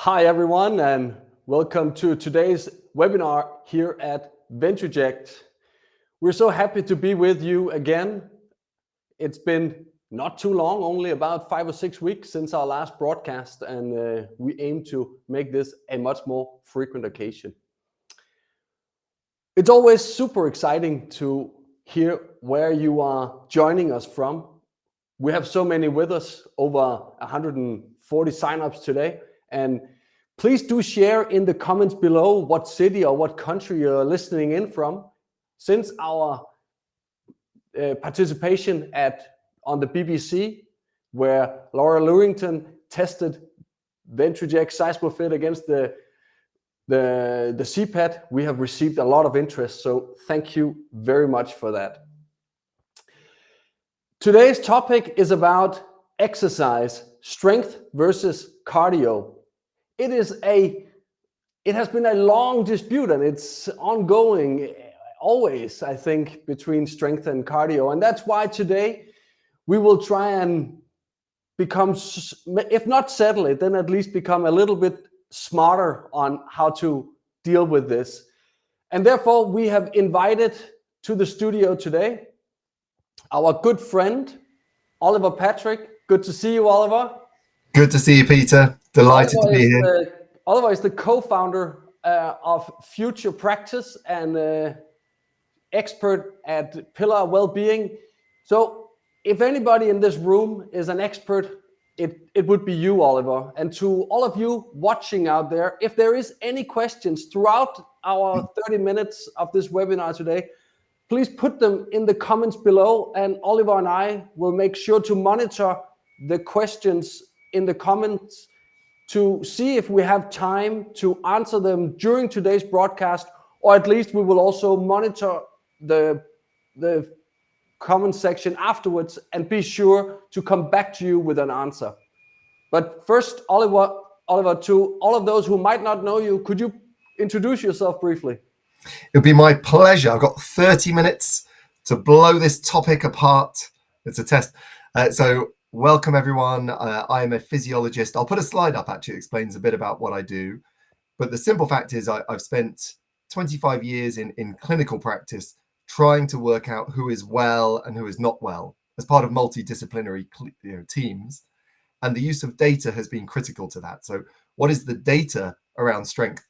Hi, everyone, and welcome to today's webinar here at Ventroject. We're so happy to be with you again. It's been not too long, only about 5 or 6 weeks since our last broadcast, and we aim to make this a much more frequent occasion. It's always super exciting to hear where you are joining us from. We have so many with us, over 140 signups today, and please do share in the comments below what city or what country you're listening in from. Since our participation on the BBC, where Laura Lewington tested Ventroject SeismoFit against the CPAT, we have received a lot of interest. So thank you very much for that. Today's topic is about exercise, strength versus cardio. It has been a long dispute, and it's ongoing always, I think, between strength and cardio. And that's why today we will try and become, if not settle it, then at least become a little bit smarter on how to deal with this. And therefore, we have invited to the studio today our good friend, Oliver Patrick. Good to see you, Oliver. Good to see you, Peter. Delighted to be here. Oliver is the co-founder of Future Practice and expert at Pillar Wellbeing. So if anybody in this room is an expert, it would be you, Oliver. And to all of you watching out there, if there is any questions throughout our 30 minutes of this webinar today, please put them in the comments below, and Oliver and I will make sure to monitor the questions in the comments to see if we have time to answer them during today's broadcast, or at least we will also monitor the comment section afterwards and be sure to come back to you with an answer. But first, Oliver, to all of those who might not know you, could you introduce yourself briefly? It'll be my pleasure. I've got 30 minutes to blow this topic apart. It's a test. So welcome, everyone. I am a physiologist. I'll put a slide up, actually, it explains a bit about what I do. But the simple fact is I've spent 25 years in clinical practice trying to work out who is well and who is not well as part of multidisciplinary teams. And the use of data has been critical to that. So what is the data around strength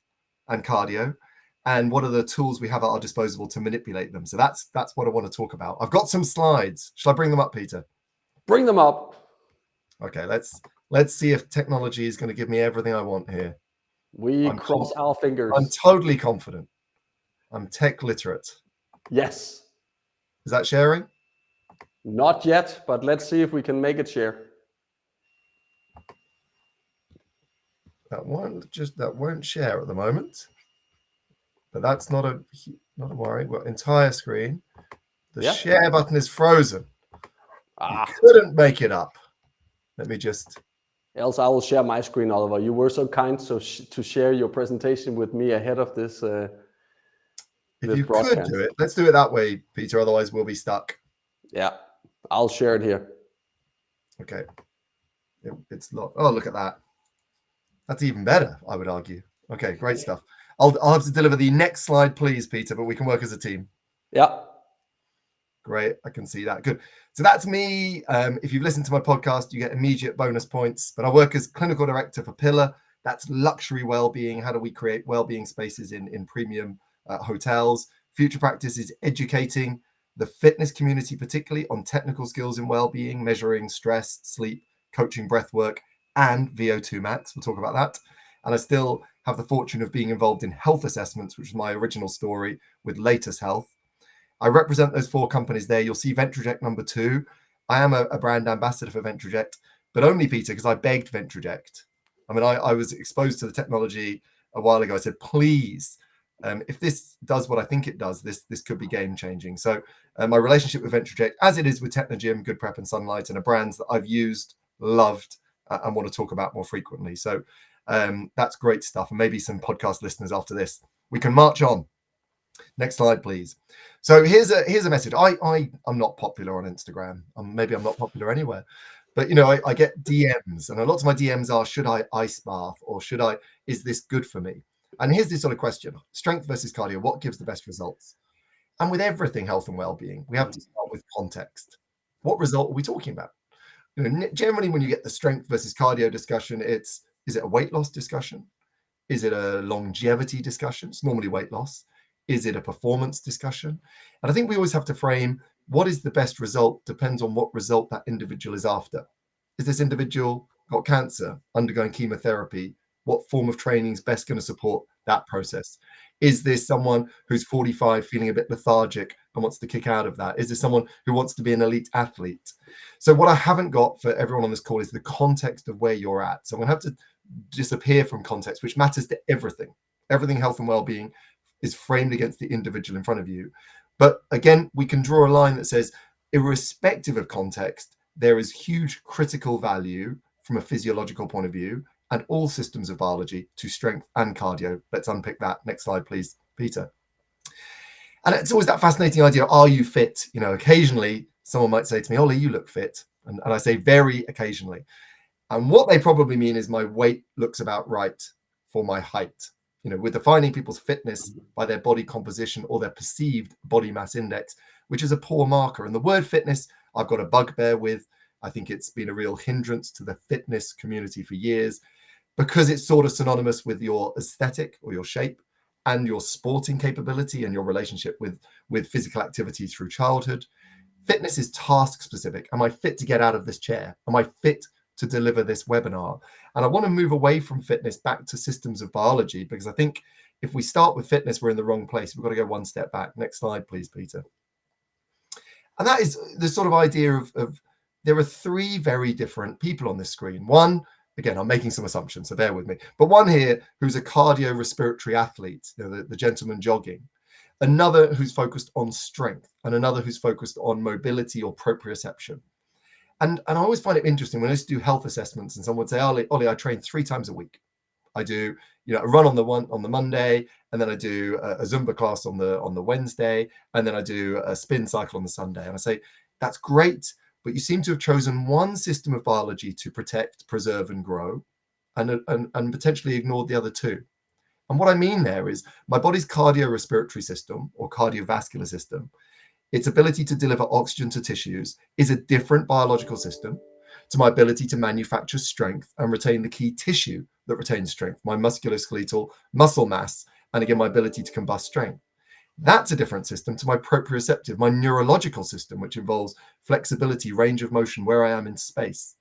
and cardio? And what are the tools we have at our disposal to manipulate them? So that's what I want to talk about. I've got some slides. Shall I bring them up, Peter? Bring them up. Okay, let's see if technology is going to give me everything I want here. We cross our fingers. I'm totally confident. I'm tech literate. Yes. Is that sharing? Not yet, but let's see if we can make it share. That won't share at the moment. But that's not a worry. Well, entire screen. The share button is frozen. You couldn't make it up. Let me just. Else I will share my screen, Oliver. You were so kind to share your presentation with me ahead of this. If you could do it, let's do it that way, Peter. Otherwise, we'll be stuck. Yeah, I'll share it here. Okay. It's locked. Oh, look at that. That's even better, I would argue. Okay, great stuff. I'll have to deliver the next slide, please, Peter, but we can work as a team. Yeah. Great. I can see that. Good. So that's me. If you've listened to my podcast, you get immediate bonus points. But I work as clinical director for Pillar. That's luxury well-being. How do we create well-being spaces in premium hotels? Future Practice is educating the fitness community, particularly on technical skills in well-being, measuring stress, sleep, coaching, breath work, and VO2 max. We'll talk about that. And I still have the fortune of being involved in health assessments, which is my original story with Latest Health. I represent those 4 companies there. You'll see Ventroject number 2. I am a brand ambassador for Ventroject, but only, Peter, because I begged Ventroject. I mean, I was exposed to the technology a while ago. I said, please, if this does what I think it does, this could be game changing. So my relationship with Ventroject, as it is with Technogym, Good Prep and Sunlight, and are brands that I've used, loved, and want to talk about more frequently. So that's great stuff. And maybe some podcast listeners after this. We can march on. Next slide, please. So here's a message. I'm not popular on Instagram. Maybe I'm not popular anywhere. But you know, I get DMs, and a lot of my DMs are, should I ice bath, or is this good for me? And here's this sort of question: strength versus cardio, what gives the best results? And with everything health and well-being, we have to start with context. What result are we talking about? You know, generally when you get the strength versus cardio discussion, is it a weight loss discussion? Is it a longevity discussion? It's normally weight loss. Is it a performance discussion? And I think we always have to frame what is the best result depends on what result that individual is after. Is this individual got cancer, undergoing chemotherapy? What form of training is best going to support that process? Is this someone who's 45 feeling a bit lethargic and wants to kick out of that? Is this someone who wants to be an elite athlete? So what I haven't got for everyone on this call is the context of where you're at. So I'm going to have to disappear from context, which matters to everything. Everything health and well-being is framed against the individual in front of you. But again, we can draw a line that says, irrespective of context, there is huge critical value from a physiological point of view and all systems of biology to strength and cardio. Let's unpick that. Next slide, please, Peter. And it's always that fascinating idea, are you fit? You know, occasionally someone might say to me, Ollie, you look fit. And I say very occasionally. And what they probably mean is my weight looks about right for my height. You know, we're defining people's fitness by their body composition or their perceived body mass index, which is a poor marker. And the word fitness, I've got a bugbear with. I think it's been a real hindrance to the fitness community for years because it's sort of synonymous with your aesthetic or your shape and your sporting capability and your relationship with physical activity through childhood. Fitness is task specific. Am I fit to get out of this chair? Am I fit to deliver this webinar? And I want to move away from fitness back to systems of biology, because I think if we start with fitness, we're in the wrong place. We've got to go one step back. Next slide, please, Peter. And that is the sort of idea of there are three very different people on this screen. One, again, I'm making some assumptions, so bear with me, but one here who's a cardiorespiratory athlete, you know, the gentleman jogging. Another who's focused on strength, and another who's focused on mobility or proprioception. And I always find it interesting when I used to do health assessments and someone would say, Ollie, I train 3 times a week. I do, you know, a run on the Monday, and then I do a Zumba class on the Wednesday, and then I do a spin cycle on the Sunday. And I say, that's great, but you seem to have chosen one system of biology to protect, preserve, and grow, and potentially ignored the other two. And what I mean there is my body's cardiorespiratory system or cardiovascular system, its ability to deliver oxygen to tissues, is a different biological system to my ability to manufacture strength and retain the key tissue that retains strength, my musculoskeletal muscle mass, and again, my ability to combust strength. That's a different system to my proprioceptive, my neurological system, which involves flexibility, range of motion, where I am in space.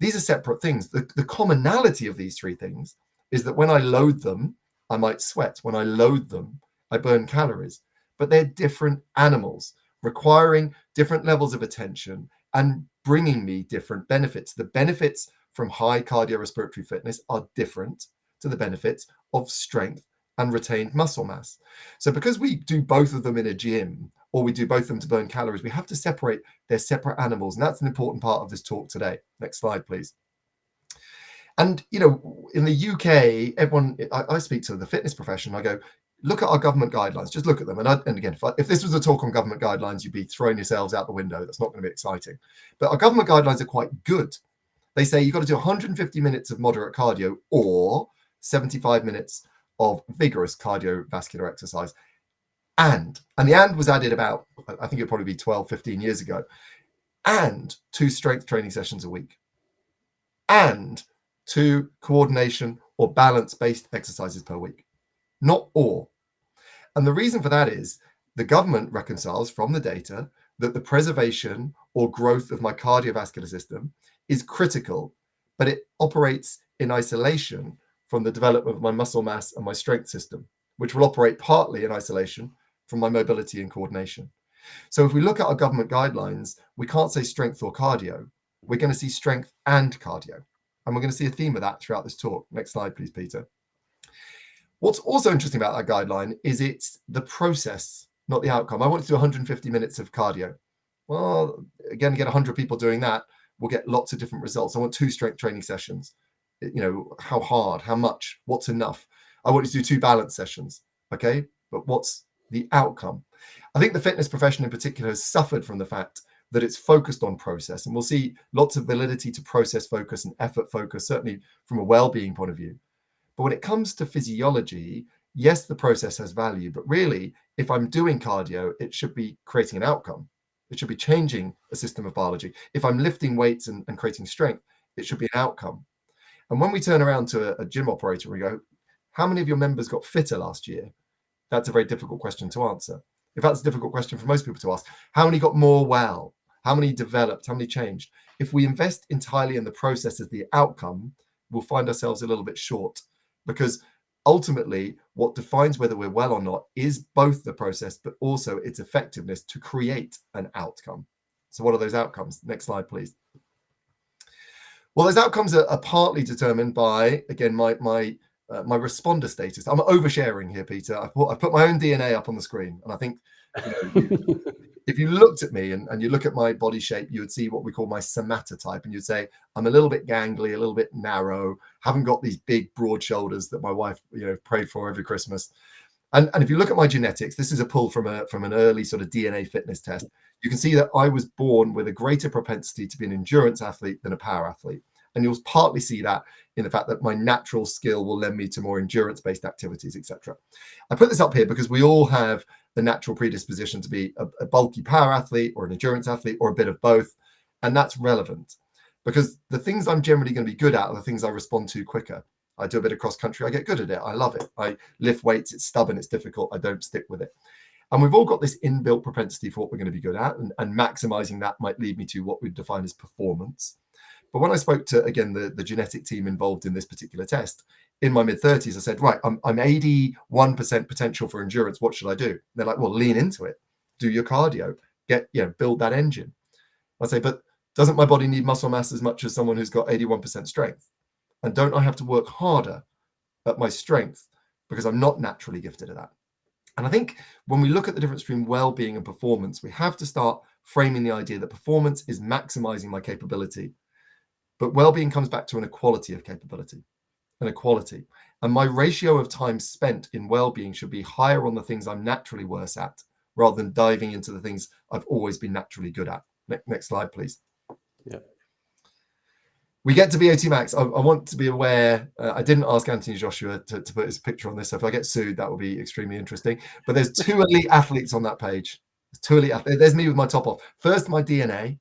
These are separate things. The commonality of these three things is that when I load them, I might sweat. When I load them, I burn calories. But they're different animals requiring different levels of attention and bringing me different benefits. The benefits from high cardiorespiratory fitness are different to the benefits of strength and retained muscle mass. So because we do both of them in a gym, or we do both of them to burn calories, we have to separate their separate animals. And that's an important part of this talk today. Next slide, please. And, you know, in the UK, everyone, I speak to the fitness profession, I go, look at our government guidelines, just look at them. And again, if this was a talk on government guidelines, you'd be throwing yourselves out the window. That's not going to be exciting. But our government guidelines are quite good. They say you've got to do 150 minutes of moderate cardio or 75 minutes of vigorous cardiovascular exercise. And the and was added about, I think it'd probably be 12, 15 years ago, and 2 strength training sessions a week, and 2 coordination or balance-based exercises per week, not or. And the reason for that is the government reconciles from the data that the preservation or growth of my cardiovascular system is critical, but it operates in isolation from the development of my muscle mass and my strength system, which will operate partly in isolation from my mobility and coordination. So if we look at our government guidelines, we can't say strength or cardio. We're going to see strength and cardio. And we're going to see a theme of that throughout this talk. Next slide, please, Peter. What's also interesting about that guideline is it's the process, not the outcome. I want to do 150 minutes of cardio. Well, again, get 100 people doing that, we'll get lots of different results. I want 2 strength training sessions. You know, how hard, how much, what's enough? I want you to do 2 balance sessions, okay? But what's the outcome? I think the fitness profession in particular has suffered from the fact that it's focused on process. And we'll see lots of validity to process focus and effort focus, certainly from a well-being point of view. But when it comes to physiology, yes, the process has value, but really, if I'm doing cardio, it should be creating an outcome. It should be changing a system of biology. If I'm lifting weights and creating strength, it should be an outcome. And when we turn around to a gym operator, we go, how many of your members got fitter last year? That's a very difficult question to answer. In fact, it's a difficult question for most people to ask. How many got more well? How many developed? How many changed? If we invest entirely in the process as the outcome, we'll find ourselves a little bit short, because ultimately what defines whether we're well or not is both the process, but also its effectiveness to create an outcome. So what are those outcomes? Next slide, please. Well, those outcomes are partly determined by, again, my responder status. I'm oversharing here, Peter. I've put my own DNA up on the screen, and I think, if you looked at me and you look at my body shape, you would see what we call my somatotype, and you'd say I'm a little bit gangly, a little bit narrow, haven't got these big broad shoulders that my wife prayed for every Christmas. And if you look at my genetics, this is a pull from an early sort of DNA fitness test. You can see that I was born with a greater propensity to be an endurance athlete than a power athlete. And you'll partly see that in the fact that my natural skill will lend me to more endurance-based activities, etc. I put this up here because we all have the natural predisposition to be a bulky power athlete or an endurance athlete or a bit of both. And that's relevant because the things I'm generally going to be good at are the things I respond to quicker. I do a bit of cross country, I get good at it, I love it. I lift weights, it's stubborn, it's difficult, I don't stick with it. And we've all got this inbuilt propensity for what we're going to be good at, and maximizing that might lead me to what we'd define as performance. But when I spoke to, again, the genetic team involved in this particular test, in my mid-30s, I said, right, I'm 81% potential for endurance. What should I do? And they're like, well, lean into it. Do your cardio. Build that engine. I say, but doesn't my body need muscle mass as much as someone who's got 81% strength? And don't I have to work harder at my strength because I'm not naturally gifted at that? And I think when we look at the difference between well-being and performance, we have to start framing the idea that performance is maximizing my capability. But well-being comes back to an equality of capability, an equality. And my ratio of time spent in well-being should be higher on the things I'm naturally worse at, rather than diving into the things I've always been naturally good at. Next slide, please. Yeah. We get to VO2 max. I want to be aware, I didn't ask Anthony Joshua to put his picture on this, so if I get sued, that will be extremely interesting. But there's 2 elite athletes on that page. There's 2 elite athletes. There's me with my top off. First, my DNA.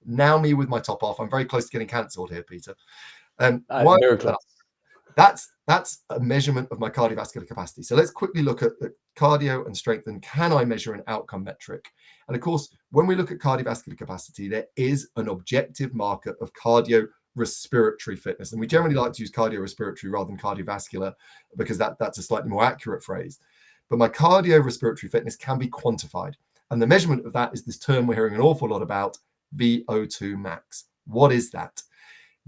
Now me with my top off. I'm very close to getting cancelled here, Peter. Why? Very close. That's a measurement of my cardiovascular capacity. So let's quickly look at the cardio and strength, and can I measure an outcome metric? And of course, when we look at cardiovascular capacity, there is an objective marker of cardiorespiratory fitness. And we generally like to use cardiorespiratory rather than cardiovascular because that's a slightly more accurate phrase. But my cardiorespiratory fitness can be quantified. And the measurement of that is this term we're hearing an awful lot about, VO2 max. What is that?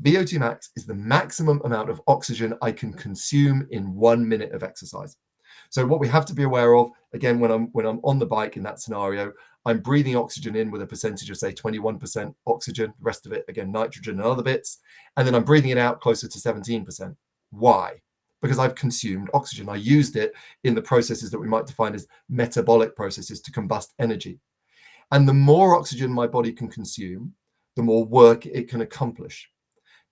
VO2 max is the maximum amount of oxygen I can consume in 1 minute of exercise. So what we have to be aware of, again, when I'm on the bike in that scenario, I'm breathing oxygen in with a percentage of, say, 21% oxygen, the rest of it, again, nitrogen and other bits, and then I'm breathing it out closer to 17%. Why? Because I've consumed oxygen. I used it in the processes that we might define as metabolic processes to combust energy. And the more oxygen my body can consume, the more work it can accomplish.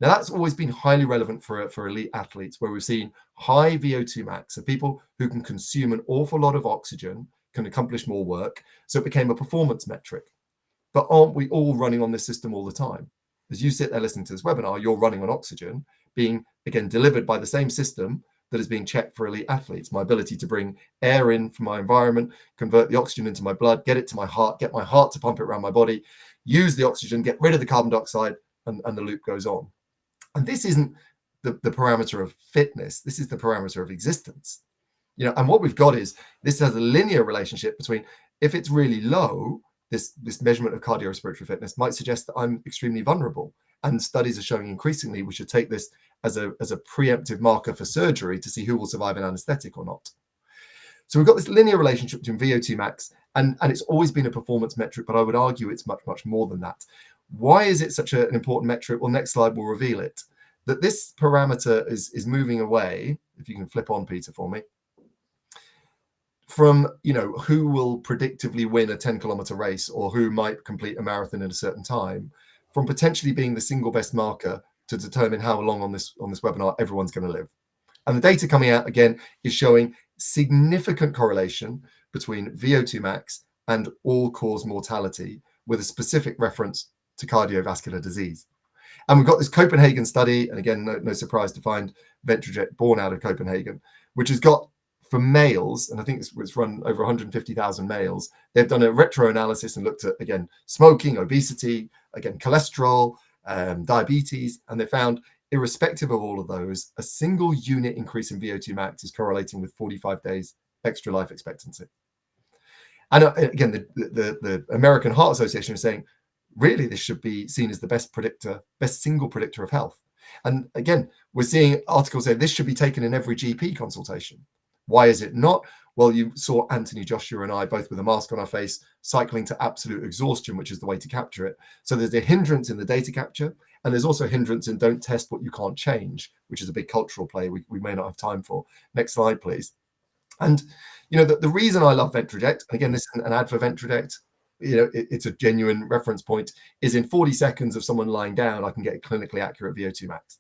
Now, that's always been highly relevant for elite athletes, where we've seen high VO2 max. So people who can consume an awful lot of oxygen can accomplish more work. So it became a performance metric. But aren't we all running on this system all the time? As you sit there listening to this webinar, you're running on oxygen, being, again, delivered by the same system that is being checked for elite athletes. My ability to bring air in from my environment, convert the oxygen into my blood, get it to my heart, get my heart to pump it around my body, use the oxygen, get rid of the carbon dioxide, and the loop goes on. And this isn't the parameter of fitness. This is the parameter of existence. And what we've got is this has a linear relationship between, if it's really low, this measurement of cardiorespiratory fitness might suggest that I'm extremely vulnerable. And studies are showing increasingly we should take this as a preemptive marker for surgery to see who will survive an anesthetic or not. So we've got this linear relationship between VO2 max, and it's always been a performance metric, but I would argue it's much, much more than that. Why is it such an important metric? Well, next slide will reveal it. That this parameter is moving away. If you can flip on, Peter, for me. from, you know, who will predictively win a 10-kilometer race or who might complete a marathon in a certain time, from potentially being the single best marker to determine how long on this webinar everyone's going to live. And the data coming out again is showing significant correlation between VO2 max and all-cause mortality, with a specific reference to cardiovascular disease. And we've got this Copenhagen study, and again, no surprise to find Ventrojet born out of Copenhagen, which has got, for males, and I think it's run over 150,000 males, they've done a retro-analysis and looked at, again, smoking, obesity, again, cholesterol, diabetes, and they found, irrespective of all of those, a single unit increase in VO2 max is correlating with 45 days extra life expectancy. And again, the American Heart Association is saying, really, this should be seen as the best single predictor of health. And again, we're seeing articles say this should be taken in every GP consultation. Why is it not? Well, you saw Anthony, Joshua, and I both with a mask on our face cycling to absolute exhaustion, which is the way to capture it. So there's a hindrance in the data capture, and there's also a hindrance in don't test what you can't change, which is a big cultural play we may not have time for. Next slide, please. And you know, the reason I love Ventrojet, and again, this is an ad for Ventrojet, you know, it's a genuine reference point, is in 40 seconds of someone lying down, I can get a clinically accurate VO2 max.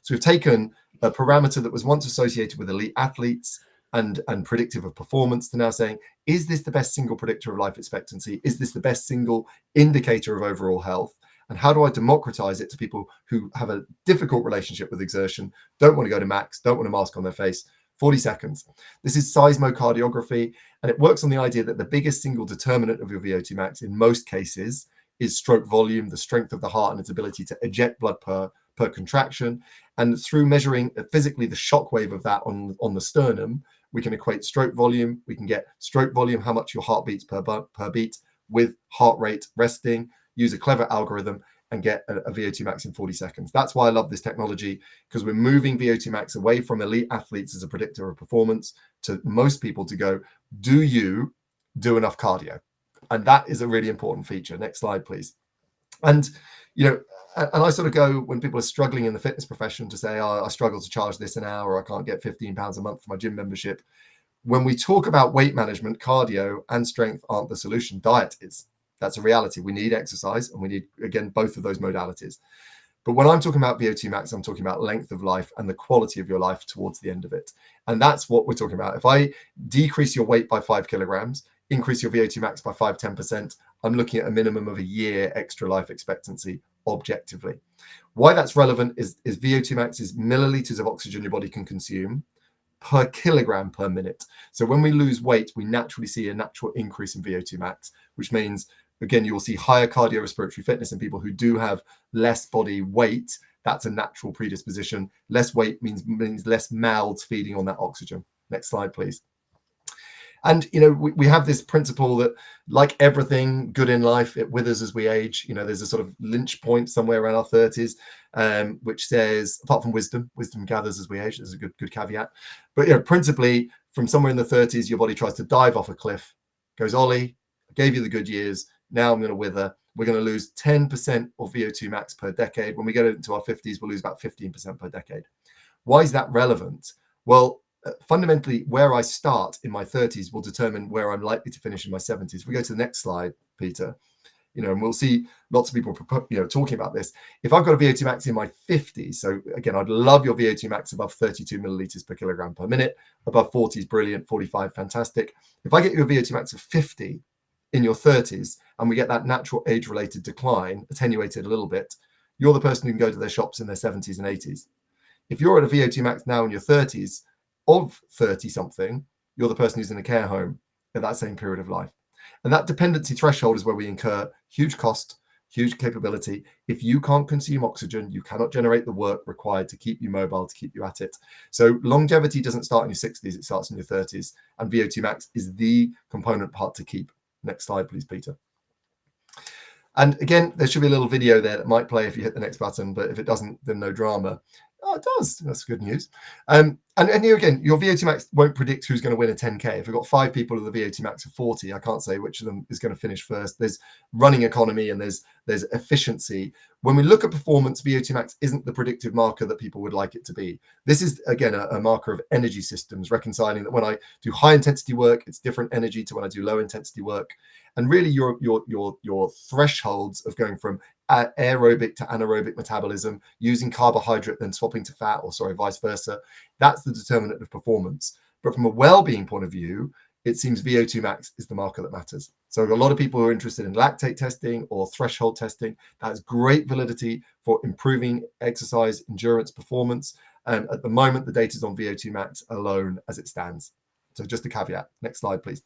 So we've taken a parameter that was once associated with elite athletes and predictive of performance to now saying, is this the best single predictor of life expectancy? Is this the best single indicator of overall health? And how do I democratize it to people who have a difficult relationship with exertion, don't want to go to max, don't want a mask on their face? 40 seconds. This is seismocardiography, and it works on the idea that the biggest single determinant of your VO2 max in most cases is stroke volume, the strength of the heart and its ability to eject blood per contraction. And through measuring physically the shock wave of that on the sternum, we can equate stroke volume. We can get stroke volume, how much your heart beats per beat, with heart rate resting, use a clever algorithm, and get a VO2 max in 40 seconds. That's why I love this technology, because we're moving VO2 max away from elite athletes as a predictor of performance to most people to go, do you do enough cardio? And that is a really important feature. Next slide, please. And, you know, and I sort of go, when people are struggling in the fitness profession, to say, oh, I struggle to charge this an hour, or I can't get £15 a month for my gym membership. When we talk about weight management, cardio and strength aren't the solution. Diet is. That's a reality. We need exercise, and we need, again, both of those modalities. But when I'm talking about VO2 max, I'm talking about length of life and the quality of your life towards the end of it. And that's what we're talking about. If I decrease your weight by 5 kilograms, increase your VO2 max by 5-10%, I'm looking at a minimum of a year extra life expectancy objectively. Why that's relevant is VO2 max is milliliters of oxygen your body can consume per kilogram per minute. So when we lose weight, we naturally see a natural increase in VO2 max, which means, again, you will see higher cardiorespiratory fitness in people who do have less body weight. That's a natural predisposition. Less weight means less mouths feeding on that oxygen. Next slide, please. And, you know, we have this principle that, like everything good in life, it withers as we age. You know, there's a sort of lynch point somewhere around our 30s, which says, apart from wisdom gathers as we age. There's a good caveat. But, you know, principally from somewhere in the 30s, your body tries to dive off a cliff, goes, Ollie, I gave you the good years. Now I'm going to wither. We're going to lose 10% of VO2 max per decade. When we get into our 50s, we'll lose about 15% per decade. Why is that relevant? Well, fundamentally, where I start in my 30s will determine where I'm likely to finish in my 70s. If we go to the next slide, Peter, you know, and we'll see lots of people, you know, talking about this. If I've got a VO2 max in my 50s, so again, I'd love your VO2 max above 32 milliliters per kilogram per minute. Above 40 is brilliant, 45, fantastic. If I get you a VO2 max of 50 in your 30s, and we get that natural age-related decline attenuated a little bit, you're the person who can go to their shops in their 70s and 80s. If you're at a VO2 max now in your 30s of 30-something, you're the person who's in a care home at that same period of life. And that dependency threshold is where we incur huge cost, huge capability. If you can't consume oxygen, you cannot generate the work required to keep you mobile, to keep you at it. So longevity doesn't start in your 60s, it starts in your 30s. And VO2 max is the component part to keep. Next slide, please, Peter. And again, there should be a little video there that might play if you hit the next button, but if it doesn't, then no drama. Oh, it does. That's good news. And here again, your VO2 max won't predict who's going to win a 10K. If we've got 5 people with a VO2 max of 40, I can't say which of them is going to finish first. There's running economy and there's efficiency. When we look at performance, VO2 max isn't the predictive marker that people would like it to be. This is, again, a marker of energy systems, reconciling that when I do high intensity work, it's different energy to when I do low intensity work. And really your thresholds of going from aerobic to anaerobic metabolism, using carbohydrate, then swapping to fat, or sorry, vice versa, that's the determinant of performance. But from a well-being point of view, it seems VO2 max is the marker that matters. So a lot of people who are interested in lactate testing or threshold testing, that has great validity for improving exercise endurance performance. At the moment, the data is on VO2 max alone as it stands. So just a caveat. Next slide, please.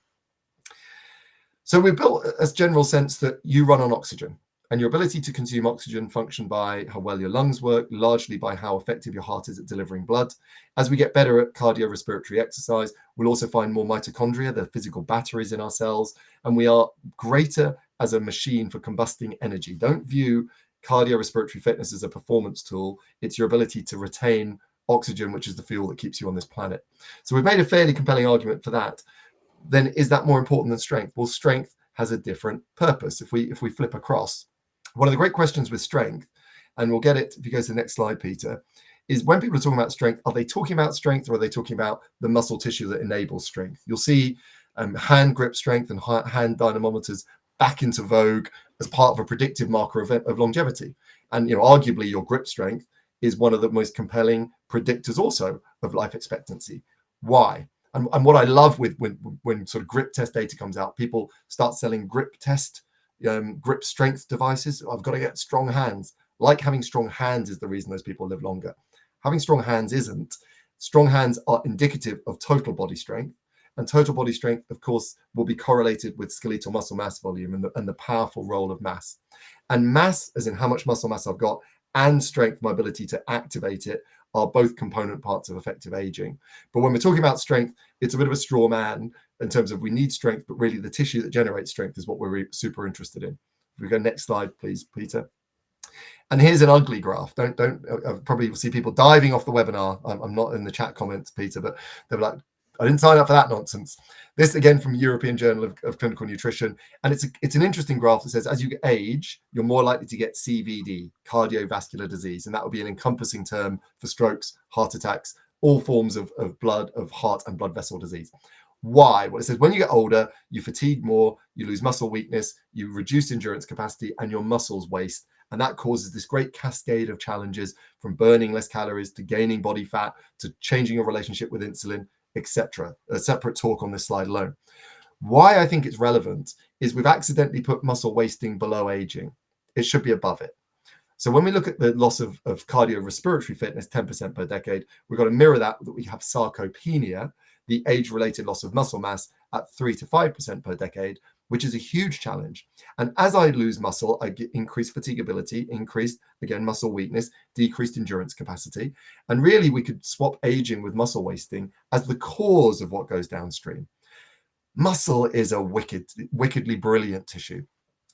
So we've built a general sense that you run on oxygen, and your ability to consume oxygen function by how well your lungs work, largely by how effective your heart is at delivering blood. As we get better at cardiorespiratory exercise, we'll also find more mitochondria, the physical batteries in our cells, and we are greater as a machine for combusting energy. Don't view cardiorespiratory fitness as a performance tool. It's your ability to retain oxygen, which is the fuel that keeps you on this planet. So we've made a fairly compelling argument for that. Then is that more important than strength? Well, strength has a different purpose. If we flip across, one of the great questions with strength, and we'll get it if you go to the next slide, Peter, is when people are talking about strength, are they talking about strength or are they talking about the muscle tissue that enables strength? You'll see hand grip strength and hand dynamometers back into vogue as part of a predictive marker of longevity. And arguably your grip strength is one of the most compelling predictors also of life expectancy. Why? And what I love with when sort of grip test data comes out, people start selling grip strength devices. I've got to get strong hands. Like having strong hands is the reason those people live longer. Having strong hands isn't. Strong hands are indicative of total body strength, and total body strength, of course, will be correlated with skeletal muscle mass volume and the powerful role of mass. And mass, as in how much muscle mass I've got, and strength, my ability to activate it, are both component parts of effective aging. But when we're talking about strength, it's a bit of a straw man in terms of we need strength, but really the tissue that generates strength is what we're super interested in. If we go next slide, please, Peter. And here's an ugly graph. Don't probably see people diving off the webinar. I'm not in the chat comments, Peter, but they were like, I didn't sign up for that nonsense. This again from European Journal of Clinical Nutrition, and it's an interesting graph that says as you age, you're more likely to get CVD, cardiovascular disease, and that would be an encompassing term for strokes, heart attacks, all forms of heart and blood vessel disease. Why? Well, it says when you get older, you fatigue more, you lose muscle weakness, you reduce endurance capacity, and your muscles waste. And that causes this great cascade of challenges, from burning less calories to gaining body fat to changing your relationship with insulin, etc. A separate talk on this slide alone. Why I think it's relevant is we've accidentally put muscle wasting below aging. It should be above it. So when we look at the loss of cardiorespiratory fitness, 10% per decade, we've got to mirror that we have sarcopenia, the age-related loss of muscle mass, at 3 to 5% per decade, which is a huge challenge. And as I lose muscle, I get increased fatigability, increased, again, muscle weakness, decreased endurance capacity. And really, we could swap aging with muscle wasting as the cause of what goes downstream. Muscle is a wickedly brilliant tissue.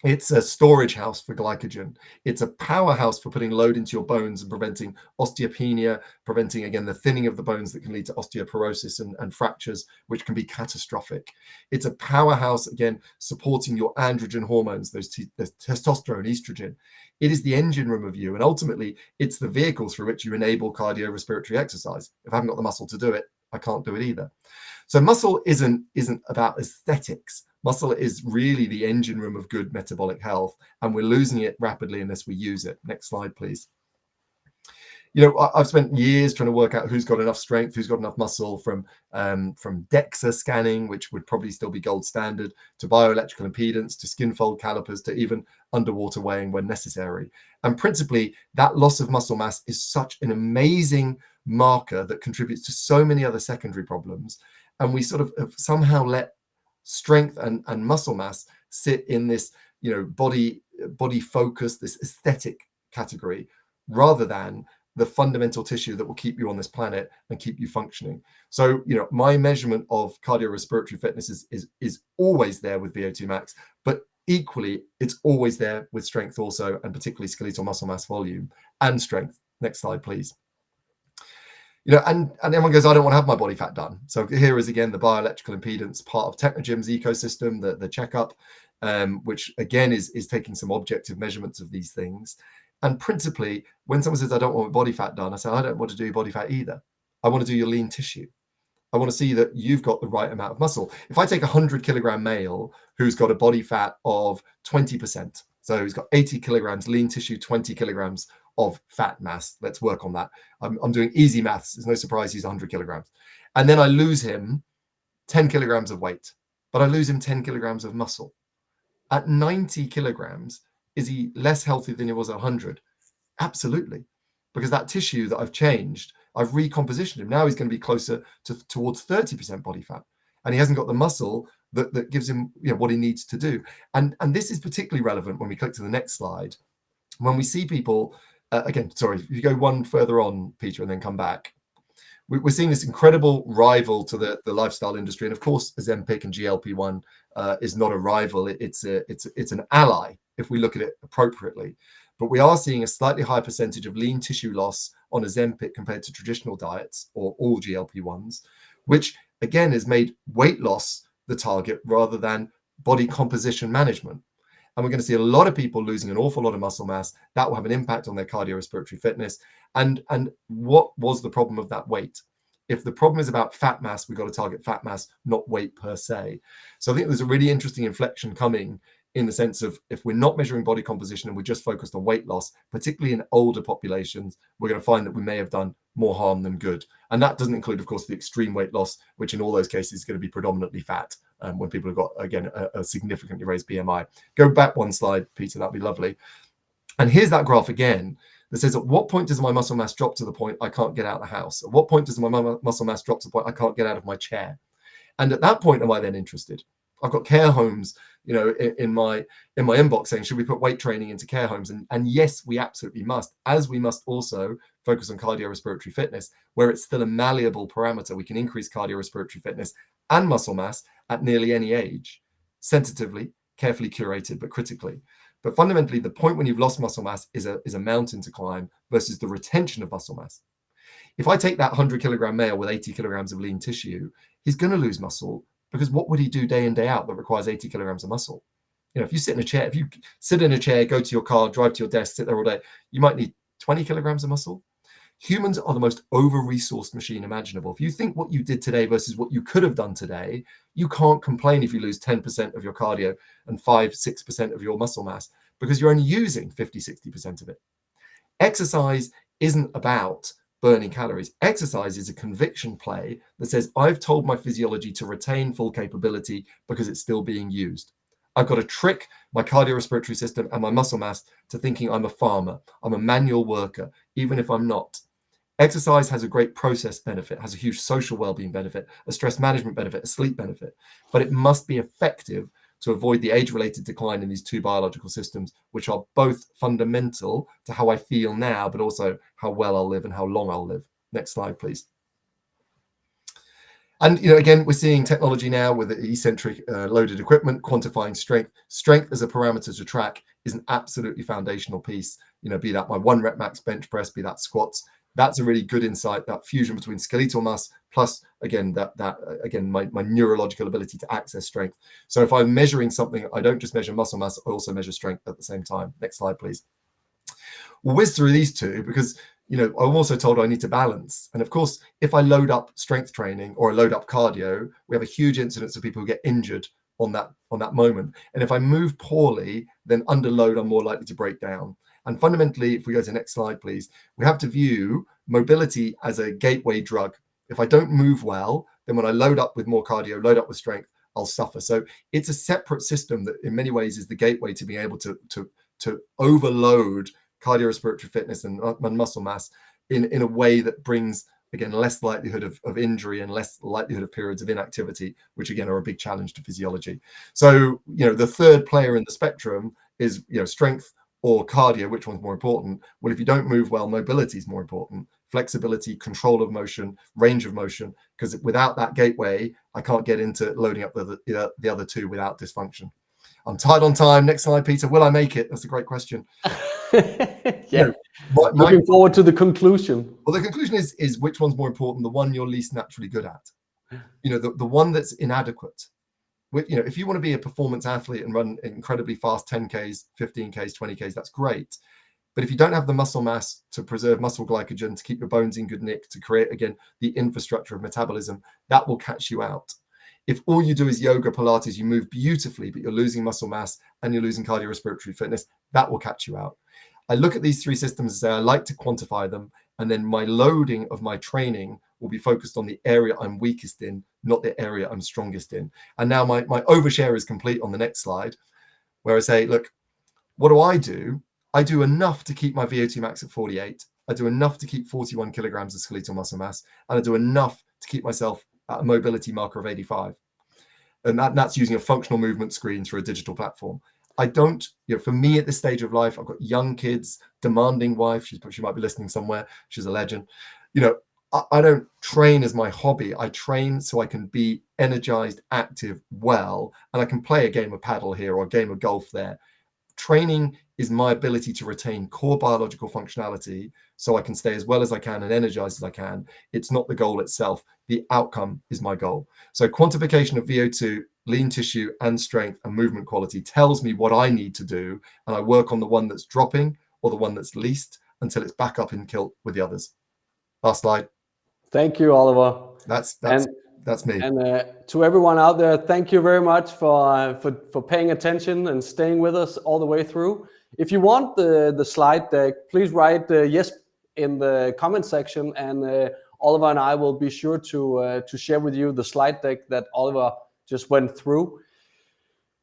It's a storage house for glycogen. It's a powerhouse for putting load into your bones and preventing osteopenia, preventing, again, the thinning of the bones that can lead to osteoporosis and fractures, which can be catastrophic. It's a powerhouse, again, supporting your androgen hormones, those testosterone, estrogen. It is the engine room of you. And ultimately, it's the vehicle through which you enable cardiorespiratory exercise. If I haven't got the muscle to do it, I can't do it either. So muscle isn't about aesthetics. Muscle is really the engine room of good metabolic health, and we're losing it rapidly unless we use it. Next slide, please. I've spent years trying to work out who's got enough strength, who's got enough muscle, from DEXA scanning, which would probably still be gold standard, to bioelectrical impedance, to skin fold calipers, to even underwater weighing when necessary. And principally, that loss of muscle mass is such an amazing marker that contributes to so many other secondary problems. And we sort of have somehow let strength and muscle mass sit in this, body focus, this aesthetic category, rather than the fundamental tissue that will keep you on this planet and keep you functioning. So, my measurement of cardiorespiratory fitness is always there with VO2 max, but equally, it's always there with strength also, and particularly skeletal muscle mass volume and strength. Next slide, please. and everyone goes, I don't want to have my body fat done. So here is again the bioelectrical impedance part of Technogym's ecosystem, the checkup, which again is taking some objective measurements of these things. And principally, when someone says, I don't want my body fat done, I say, I don't want to do your body fat either. I want to do your lean tissue. I want to see that you've got the right amount of muscle. If I take a 100-kilogram male who's got a body fat of 20%, so he's got 80 kilograms lean tissue, 20 kilograms of fat mass. Let's work on that. I'm doing easy maths. There's no surprise he's 100 kilograms. And then I lose him 10 kilograms of weight, but I lose him 10 kilograms of muscle. At 90 kilograms, is he less healthy than he was at 100? Absolutely. Because that tissue that I've changed, I've recompositioned him. Now he's going to be closer towards 30% body fat. And he hasn't got the muscle that gives him what he needs to do. And this is particularly relevant when we click to the next slide. When we see people, again, sorry, if you go one further on, Peter, and then come back, we're seeing this incredible rival to the lifestyle industry. And of course, Ozempic and GLP-1 is not a rival. It's an ally if we look at it appropriately. But we are seeing a slightly higher percentage of lean tissue loss on Ozempic compared to traditional diets or all GLP-1s, which again has made weight loss the target rather than body composition management. And we're going to see a lot of people losing an awful lot of muscle mass. That will have an impact on their cardiorespiratory fitness. And what was the problem of that weight? If the problem is about fat mass, we've got to target fat mass, not weight per se. So I think there's a really interesting inflection coming in the sense of if we're not measuring body composition and we're just focused on weight loss, particularly in older populations, we're going to find that we may have done more harm than good. And that doesn't include, of course, the extreme weight loss, which in all those cases is going to be predominantly fat when people have got, again, a significantly raised BMI. Go back one slide, Peter, that'd be lovely. And here's that graph again that says, at what point does my muscle mass drop to the point I can't get out of the house? At what point does my muscle mass drop to the point I can't get out of my chair? And at that point, am I then interested? I've got care homes, in my inbox saying, should we put weight training into care homes? And yes, we absolutely must, as we must also focus on cardiorespiratory fitness, where it's still a malleable parameter. We can increase cardiorespiratory fitness and muscle mass at nearly any age, sensitively, carefully curated, but critically. But fundamentally, the point when you've lost muscle mass is a mountain to climb versus the retention of muscle mass. If I take that 100-kilogram male with 80 kilograms of lean tissue, he's going to lose muscle, because what would he do day in, day out that requires 80 kilograms of muscle? If you sit in a chair, go to your car, drive to your desk, sit there all day, you might need 20 kilograms of muscle. Humans are the most over-resourced machine imaginable. If you think what you did today versus what you could have done today, you can't complain if you lose 10% of your cardio and 5-6% of your muscle mass, because you're only using 50-60% of it. Exercise isn't about burning calories. Exercise is a conviction play that says, I've told my physiology to retain full capability because it's still being used. I've got to trick my cardiorespiratory system and my muscle mass to thinking I'm a farmer, I'm a manual worker, even if I'm not. Exercise has a great process benefit, has a huge social well-being benefit, a stress management benefit, a sleep benefit, but it must be effective to avoid the age-related decline in these two biological systems, which are both fundamental to how I feel now, but also how well I'll live and how long I'll live. Next slide, please. And, again, we're seeing technology now with the eccentric loaded equipment, quantifying strength. Strength as a parameter to track is an absolutely foundational piece, be that my 1 rep max bench press, be that squats. That's a really good insight, that fusion between skeletal mass plus, again, my neurological ability to access strength. So if I'm measuring something, I don't just measure muscle mass, I also measure strength at the same time. Next slide, please. We'll whiz through these two because, I'm also told I need to balance. And of course, if I load up strength training or I load up cardio, we have a huge incidence of people who get injured on that moment. And if I move poorly, then under load, I'm more likely to break down. And fundamentally, if we go to the next slide, please, we have to view mobility as a gateway drug. If I don't move well, then when I load up with more cardio, load up with strength, I'll suffer. So it's a separate system that in many ways is the gateway to being able to overload cardiorespiratory fitness and muscle mass in a way that brings, again, less likelihood of injury and less likelihood of periods of inactivity, which again are a big challenge to physiology. So, the third player in the spectrum is, strength or cardio, which one's more important? Well, if you don't move well, mobility is more important. Flexibility, control of motion, range of motion, because without that gateway, I can't get into loading up the other two without dysfunction. I'm tight on time. Next slide, Peter. Will I make it? That's a great question. Yeah. No, Looking forward to the conclusion. Well, the conclusion is which one's more important? The one you're least naturally good at. The one that's inadequate. If you want to be a performance athlete and run incredibly fast 10Ks, 15Ks, 20Ks, that's great. But if you don't have the muscle mass to preserve muscle glycogen, to keep your bones in good nick, to create, again, the infrastructure of metabolism, that will catch you out. If all you do is yoga, Pilates, you move beautifully, but you're losing muscle mass and you're losing cardiorespiratory fitness, that will catch you out. I look at these three systems and say I like to quantify them, and then my loading of my training will be focused on the area I'm weakest in, not the area I'm strongest in. And now my overshare is complete on the next slide, where I say, look, what do? I do enough to keep my VO2 max at 48. I do enough to keep 41 kilograms of skeletal muscle mass, and I do enough to keep myself at a mobility marker of 85. And that's using a functional movement screen through a digital platform. I don't, for me at this stage of life, I've got young kids, demanding wife. She might be listening somewhere. She's a legend. I don't train as my hobby. I train so I can be energized, active, well, and I can play a game of paddle here or a game of golf there. Training is my ability to retain core biological functionality so I can stay as well as I can and energized as I can. It's not the goal itself. The outcome is my goal. So quantification of VO2, lean tissue and strength and movement quality tells me what I need to do, and I work on the one that's dropping or the one that's least until it's back up in kilt with the others. Last slide. Thank you, Oliver. That's me. And to everyone out there, thank you very much for paying attention and staying with us all the way through. If you want the slide deck, please write yes in the comment section, and Oliver and I will be sure to share with you the slide deck that Oliver just went through.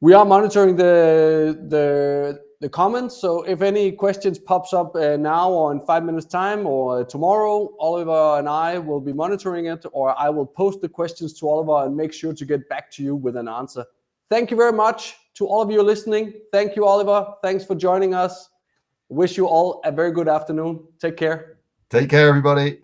We are monitoring the comments, so if any questions pops up now or in 5 minutes time or tomorrow, Oliver and I will be monitoring it, or I will post the questions to Oliver and make sure to get back to you with an answer. Thank you very much to all of you listening. Thank you, Oliver. Thanks for joining us. Wish you all a very good afternoon. Take care. Take care, everybody.